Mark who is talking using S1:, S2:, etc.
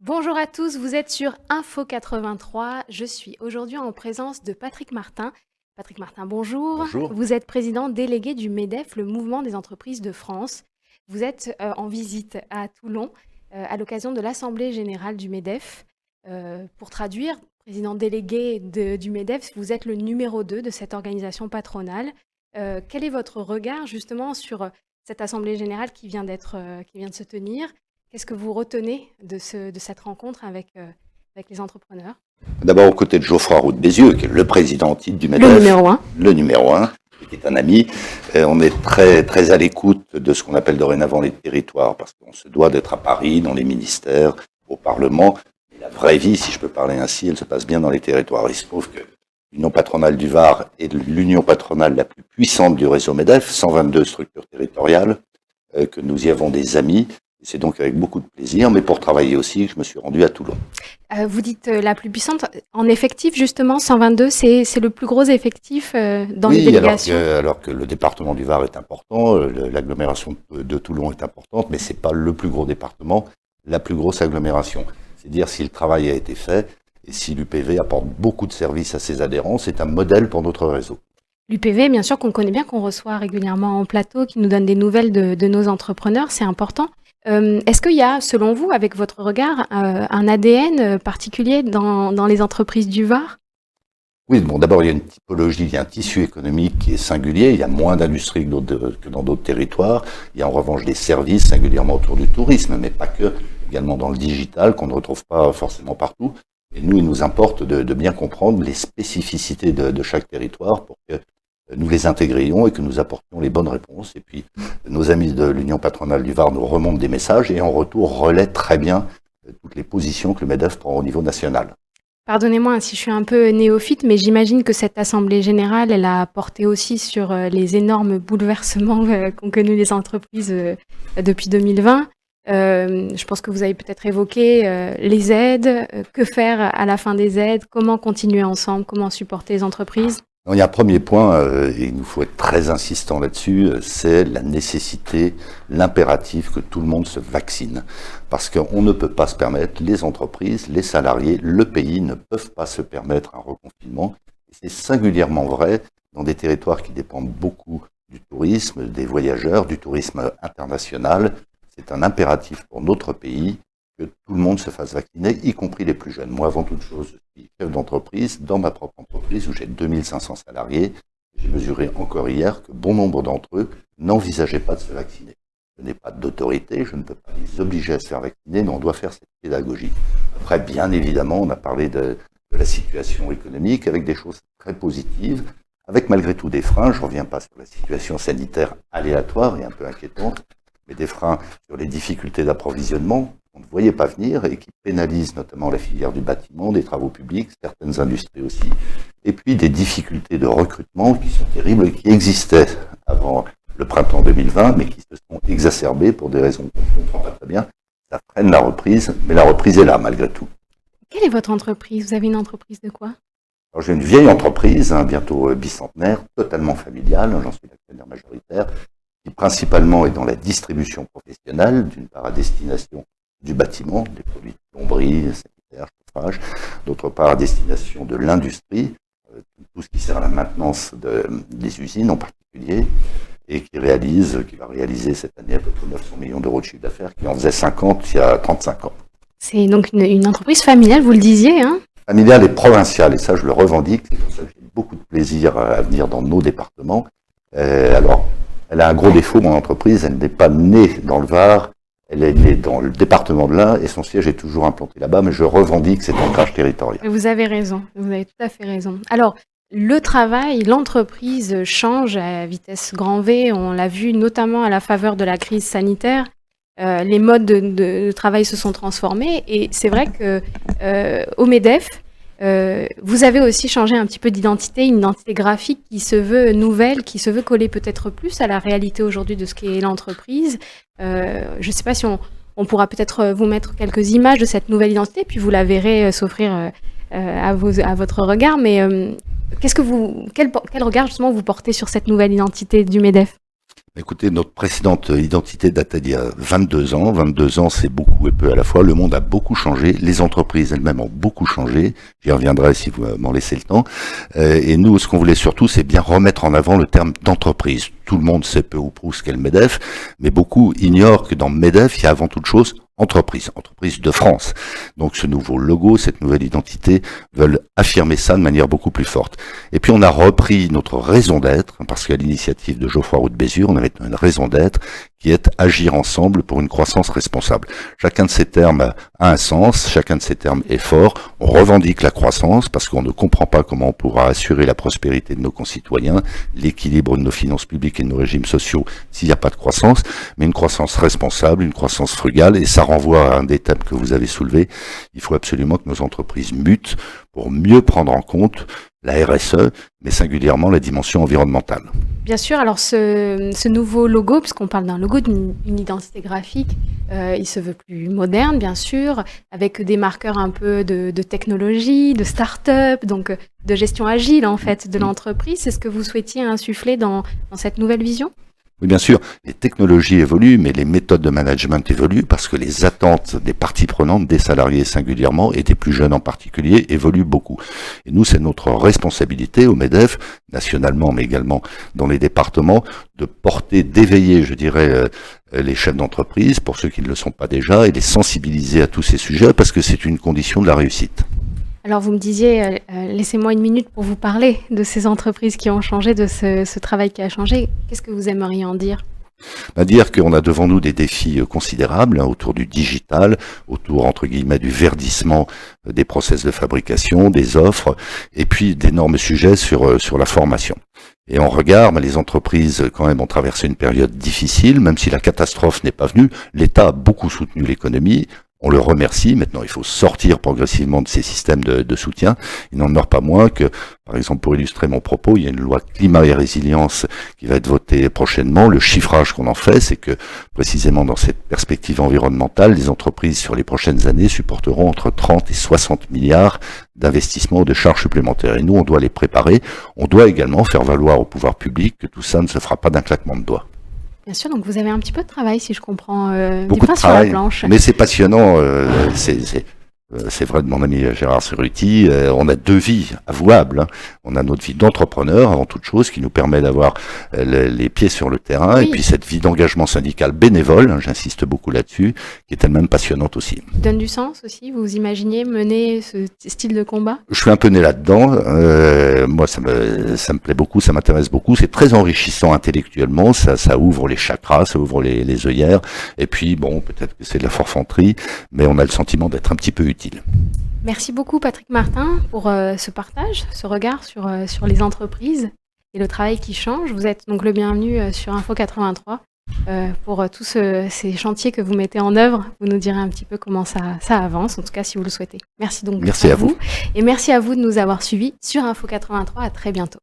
S1: Bonjour à tous, vous êtes sur Info 83. Je suis aujourd'hui en présence de Patrick Martin. Patrick Martin, bonjour.
S2: Bonjour.
S1: Vous êtes président délégué du MEDEF, le Mouvement des entreprises de France. Vous êtes en visite à Toulon à l'occasion de l'Assemblée générale du MEDEF. Pour traduire, président délégué du MEDEF, vous êtes le numéro 2 de cette organisation patronale. Quel est votre regard justement sur cette Assemblée générale qui vient de se tenir? Qu'est-ce que vous retenez de cette rencontre avec les entrepreneurs?
S2: D'abord aux côtés de Geoffroy Roux de Bézieux, qui est le président en titre du
S1: Le
S2: MEDEF,
S1: numéro 1.
S2: le numéro 1, qui est un ami. On est très, très à l'écoute de ce qu'on appelle dorénavant les territoires, parce qu'on se doit d'être à Paris, dans les ministères, au Parlement. Et la vraie vie, si je peux parler ainsi, elle se passe bien dans les territoires. Il se trouve que l'Union patronale du Var est l'union patronale la plus puissante du réseau MEDEF, 122 structures territoriales, que nous y avons des amis. C'est donc avec beaucoup de plaisir, mais pour travailler aussi, je me suis rendu à Toulon.
S1: Vous dites la plus puissante. En effectif, justement, 122, c'est le plus gros effectif dans les délégations.
S2: Alors que le département du Var est important, l'agglomération de Toulon est importante, mais c'est pas le plus gros département, la plus grosse agglomération. C'est dire si le travail a été fait et si l'UPV apporte beaucoup de services à ses adhérents, c'est un modèle pour notre réseau.
S1: L'UPV, bien sûr, qu'on connaît bien, qu'on reçoit régulièrement en plateau, qui nous donne des nouvelles de nos entrepreneurs, c'est important. Est-ce qu'il y a, selon vous, avec votre regard, un ADN particulier dans les entreprises du Var?
S2: Oui, bon, d'abord, il y a une typologie, il y a un tissu économique qui est singulier. Il y a moins d'industrie que dans d'autres territoires. Il y a en revanche des services, singulièrement autour du tourisme, mais pas que, également dans le digital, qu'on ne retrouve pas forcément partout. Et nous, il nous importe de bien comprendre les spécificités de chaque territoire pour que nous les intégrions et que nous apportions les bonnes réponses. Et puis, nos amis de l'Union patronale du Var nous remontent des messages et en retour relaient très bien toutes les positions que le MEDEF prend au niveau national.
S1: Pardonnez-moi si je suis un peu néophyte, mais j'imagine que cette Assemblée générale, elle a porté aussi sur les énormes bouleversements qu'ont connus les entreprises depuis 2020. Je pense que vous avez peut-être évoqué les aides, que faire à la fin des aides, comment continuer ensemble, comment supporter les entreprises.
S2: Il y a un premier point, et il nous faut être très insistant là-dessus, c'est la nécessité, l'impératif que tout le monde se vaccine. Parce qu'on ne peut pas se permettre, les entreprises, les salariés, le pays ne peuvent pas se permettre un reconfinement. Et c'est singulièrement vrai dans des territoires qui dépendent beaucoup du tourisme, des voyageurs, du tourisme international. C'est un impératif pour notre pays que tout le monde se fasse vacciner, y compris les plus jeunes. Moi, avant toute chose, je suis chef d'entreprise dans ma propre entreprise où j'ai 2500 salariés. J'ai mesuré encore hier que bon nombre d'entre eux n'envisageaient pas de se vacciner. Je n'ai pas d'autorité, je ne peux pas les obliger à se faire vacciner, mais on doit faire cette pédagogie. Après, bien évidemment, on a parlé de la situation économique avec des choses très positives, avec malgré tout des freins. Je ne reviens pas sur la situation sanitaire aléatoire et un peu inquiétante, mais des freins sur les difficultés d'approvisionnement qu'on ne voyait pas venir et qui pénalisent notamment la filière du bâtiment, des travaux publics, certaines industries aussi, et puis des difficultés de recrutement qui sont terribles et qui existaient avant le printemps 2020, mais qui se sont exacerbées pour des raisons qu'on ne comprend pas très bien. Ça freine la reprise, mais la reprise est là malgré tout.
S1: Quelle est votre entreprise? Vous avez une entreprise de quoi?
S2: Alors, j'ai une vieille entreprise, bientôt bicentenaire, totalement familiale, j'en suis l'actionnaire majoritaire, qui principalement est dans la distribution professionnelle, d'une part à destination du bâtiment, des produits de plomberie, sanitaire, chauffage, d'autre part à destination de l'industrie, tout ce qui sert à la maintenance des usines en particulier, et qui va réaliser cette année à peu près 900 millions d'euros de chiffre d'affaires, qui en faisait 50 il y a 35 ans.
S1: C'est donc une entreprise familiale, vous le disiez, hein?
S2: Familiale et provinciale, et ça je le revendique, c'est pour ça que j'ai beaucoup de plaisir à venir dans nos départements. Alors, elle a un gros défaut, mon entreprise, elle n'est pas née dans le Var, elle est née dans le département de l'Ain et son siège est toujours implanté là-bas, mais je revendique cet ancrage territorial.
S1: Vous avez raison, vous avez tout à fait raison. Alors, le travail, l'entreprise change à vitesse grand V, on l'a vu notamment à la faveur de la crise sanitaire. Les modes de travail se sont transformés et c'est vrai que au MEDEF, vous avez aussi changé un petit peu d'identité, une identité graphique qui se veut nouvelle, qui se veut coller peut-être plus à la réalité aujourd'hui de ce qu'est l'entreprise. Je ne sais pas si on pourra peut-être vous mettre quelques images de cette nouvelle identité, puis vous la verrez s'offrir à votre regard. Mais quel regard justement vous portez sur cette nouvelle identité du MEDEF?
S2: Écoutez, notre précédente identité datait d'il y a 22 ans. 22 ans, c'est beaucoup et peu à la fois. Le monde a beaucoup changé. Les entreprises elles-mêmes ont beaucoup changé. J'y reviendrai si vous m'en laissez le temps. Et nous, ce qu'on voulait surtout, c'est bien remettre en avant le terme d'entreprise. Tout le monde sait peu ou prou ce qu'est le MEDEF, mais beaucoup ignorent que dans MEDEF, il y a avant toute chose entreprise de France. Donc ce nouveau logo, cette nouvelle identité veulent affirmer ça de manière beaucoup plus forte. Et puis on a repris notre raison d'être, parce qu'à l'initiative de Geoffroy Roux de Bézure, on avait une raison d'être qui est agir ensemble pour une croissance responsable. Chacun de ces termes a un sens, chacun de ces termes est fort. On revendique la croissance parce qu'on ne comprend pas comment on pourra assurer la prospérité de nos concitoyens, l'équilibre de nos finances publiques et de nos régimes sociaux s'il n'y a pas de croissance, mais une croissance responsable, une croissance frugale, et ça renvoie à un des thèmes que vous avez soulevé. Il faut absolument que nos entreprises mutent pour mieux prendre en compte la RSE, mais singulièrement la dimension environnementale.
S1: Bien sûr, alors ce nouveau logo, puisqu'on parle d'un logo, d'une identité graphique, il se veut plus moderne, bien sûr, avec des marqueurs un peu de technologie, de start-up, donc de gestion agile, en fait, de l'entreprise. C'est ce que vous souhaitiez insuffler dans cette nouvelle vision ?
S2: Oui, bien sûr, les technologies évoluent, mais les méthodes de management évoluent parce que les attentes des parties prenantes, des salariés singulièrement et des plus jeunes en particulier, évoluent beaucoup. Et nous, c'est notre responsabilité au MEDEF, nationalement, mais également dans les départements, de porter, d'éveiller, je dirais, les chefs d'entreprise, pour ceux qui ne le sont pas déjà, et les sensibiliser à tous ces sujets parce que c'est une condition de la réussite.
S1: Alors vous me disiez, laissez-moi une minute pour vous parler de ces entreprises qui ont changé, de ce travail qui a changé. Qu'est-ce que vous aimeriez en dire ?
S2: Dire qu'on a devant nous des défis considérables autour du digital, autour entre guillemets du verdissement des process de fabrication, des offres, et puis d'énormes sujets sur la formation. Et on regarde, les entreprises quand même ont traversé une période difficile, même si la catastrophe n'est pas venue. L'État a beaucoup soutenu l'économie. On le remercie. Maintenant, il faut sortir progressivement de ces systèmes de soutien. Il n'en demeure pas moins que, par exemple, pour illustrer mon propos, il y a une loi climat et résilience qui va être votée prochainement. Le chiffrage qu'on en fait, c'est que, précisément dans cette perspective environnementale, les entreprises, sur les prochaines années, supporteront entre 30 et 60 milliards d'investissements ou de charges supplémentaires. Et nous, on doit les préparer. On doit également faire valoir au pouvoir public que tout ça ne se fera pas d'un claquement de doigts.
S1: Bien sûr, donc vous avez un petit peu de travail, si je comprends, du
S2: Beaucoup
S1: pain
S2: de
S1: sur la
S2: travail,
S1: planche.
S2: mais c'est passionnant. C'est vrai de mon ami Gérard Cerruti, on a deux vies avouables. Hein. On a notre vie d'entrepreneur, avant toute chose, qui nous permet d'avoir les pieds sur le terrain,
S1: Oui.
S2: et puis cette vie d'engagement syndical bénévole, hein, j'insiste beaucoup là-dessus, qui est elle-même passionnante aussi.
S1: Donne du sens aussi, vous imaginez mener ce style de combat ?
S2: Je suis un peu né là-dedans, moi ça me plaît beaucoup, ça m'intéresse beaucoup, c'est très enrichissant intellectuellement, ça ouvre les chakras, ça ouvre les œillères, et puis bon, peut-être que c'est de la forfanterie, mais on a le sentiment d'être un petit peu utile.
S1: Merci beaucoup Patrick Martin pour ce partage, ce regard sur les entreprises et le travail qui change. Vous êtes donc le bienvenu sur Info 83 pour tous ces chantiers que vous mettez en œuvre. Vous nous direz un petit peu comment ça avance, en tout cas si vous le souhaitez. Merci donc
S2: Merci à vous.
S1: Et merci à vous de nous avoir suivis sur Info 83. À très bientôt.